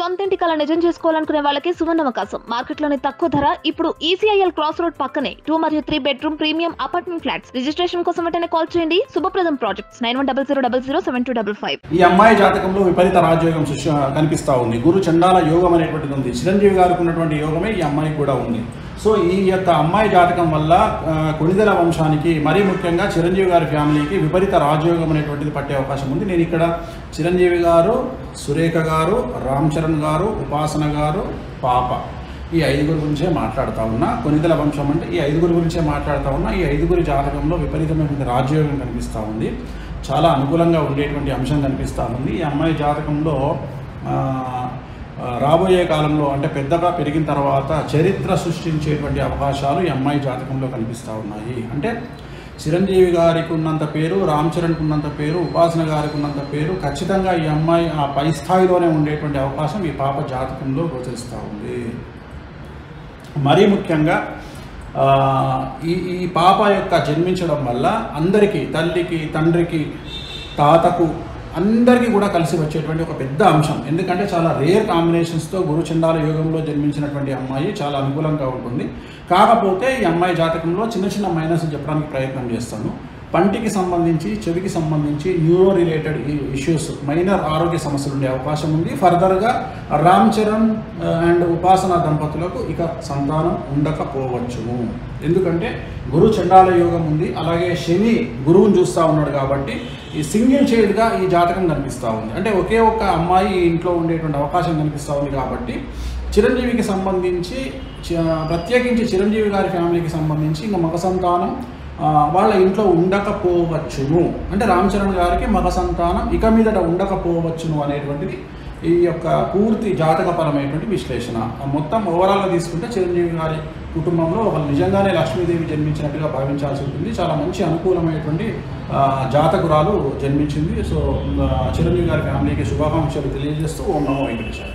సొంతింటి కల నిజం చేసుకోవాలనుకునే వాళ్ళకి సువర్ణావకాశం. మార్కెట్లోని తక్కువ ధర ఇప్పుడు ఈసీఐఎల్ క్రాస్ రోడ్ పక్కనే 2 మరియు 3 bedroom premium apartment flats. Registration కోసం వెంటనే కాల్ చేయండి. శుభప్రదం ప్రాజెక్ట్స్ 9100007255. ఈ అమ్మాయి జాతకంలో విపరీత రాజయోగం కనిపిస్తా ఉంది. గురు చండాల యోగం అనేటువంటిది ఉంది. చిరంజీవి గారికి ఉన్నటువంటి యోగమే ఈ అమ్మాయికి కూడా ఉంది. సో ఈ యొక్క అమ్మాయి జాతకం వల్ల కొణిదెల వంశానికి మరీ ముఖ్యంగా చిరంజీవి గారి ఫ్యామిలీకి విపరీత రాజయోగం అనేటువంటిది పట్టే అవకాశం ఉంది. నేను ఇక్కడ చిరంజీవి గారు, సురేఖ గారు, రామ్ చరణ్ గారు, ఉపాసన గారు, పాప ఈ 5 గురించే మాట్లాడుతూ ఉన్నా. కొణిదెల వంశం అంటే ఈ 5 గురించే మాట్లాడుతూ ఉన్నా. ఈ 5 జాతకంలో విపరీతమైనటువంటి రాజయోగం కనిపిస్తూ ఉంది. చాలా అనుకూలంగా ఉండేటువంటి అంశం కనిపిస్తూ ఉంది. ఈ అమ్మాయి జాతకంలో రాబోయే కాలంలో అంటే పెద్దగా పెరిగిన తర్వాత చరిత్ర సృష్టించేటువంటి అవకాశాలు ఈ అమ్మాయి జాతకంలో కనిపిస్తూ ఉన్నాయి. అంటే చిరంజీవి గారికి ఉన్నంత పేరు, రామ్ చరణ్కి ఉన్నంత పేరు, ఉపాసన గారికి ఉన్నంత పేరు ఖచ్చితంగా ఈ అమ్మాయి ఆ పై స్థాయిలోనే ఉండేటువంటి అవకాశం ఈ పాప జాతకంలో గోచరిస్తూ ఉంది. మరీ ముఖ్యంగా ఈ పాప యొక్క జన్మించడం వల్ల అందరికీ, తల్లికి, తండ్రికి, తాతకు అందరికీ కూడా కలిసి వచ్చేటువంటి ఒక పెద్ద అంశం. ఎందుకంటే చాలా రేర్ కాంబినేషన్స్తో గురు చండాల యోగంలో జన్మించినటువంటి అమ్మాయి చాలా అనుకూలంగా ఉంటుంది. కాకపోతే ఈ అమ్మాయి జాతకంలో చిన్న చిన్న మైనస్ చెప్పడానికి ప్రయత్నం చేస్తాను. పంటికి సంబంధించి, చెవికి సంబంధించి న్యూరో రిలేటెడ్ ఇష్యూస్, మైనర్ ఆరోగ్య సమస్యలు ఉండే అవకాశం ఉంది. ఫర్దర్గా రామ్ చరణ్ అండ్ ఉపాసన దంపతులకు ఇక సంతానం ఉండకపోవచ్చును. ఎందుకంటే గురు చండాల యోగం ఉంది. అలాగే శని గురువుని చూస్తూ ఉన్నాడు కాబట్టి ఈ సింగిల్ చైల్డ్గా ఈ జాతకం కనిపిస్తూ ఉంది. అంటే ఒకే ఒక్క అమ్మాయి ఇంట్లో ఉండేటువంటి అవకాశం కనిపిస్తూ ఉంది. కాబట్టి చిరంజీవికి సంబంధించి, ప్రత్యేకించి చిరంజీవి గారి ఫ్యామిలీకి సంబంధించి ఇంకా మగ సంతానం వాళ్ళ ఇంట్లో ఉండకపోవచ్చును. అంటే రామ్ చరణ్ గారికి మగ సంతానం ఇక మీదట ఉండకపోవచ్చును అనేటువంటిది ఈ యొక్క పూర్తి జాతకపరమైనటువంటి విశ్లేషణ. మొత్తం ఓవరాల్గా తీసుకుంటే చిరంజీవి గారి కుటుంబంలో వాళ్ళు నిజంగానే లక్ష్మీదేవి జన్మించినట్టుగా భావించాల్సి ఉంటుంది. చాలా మంచి అనుకూలమైనటువంటి జాతకురాలు జన్మించింది. సో చిరంజీవి గారి ఫ్యామిలీకి శుభాకాంక్షలు తెలియజేస్తూ ఓం నమో వెంకటేశాయ.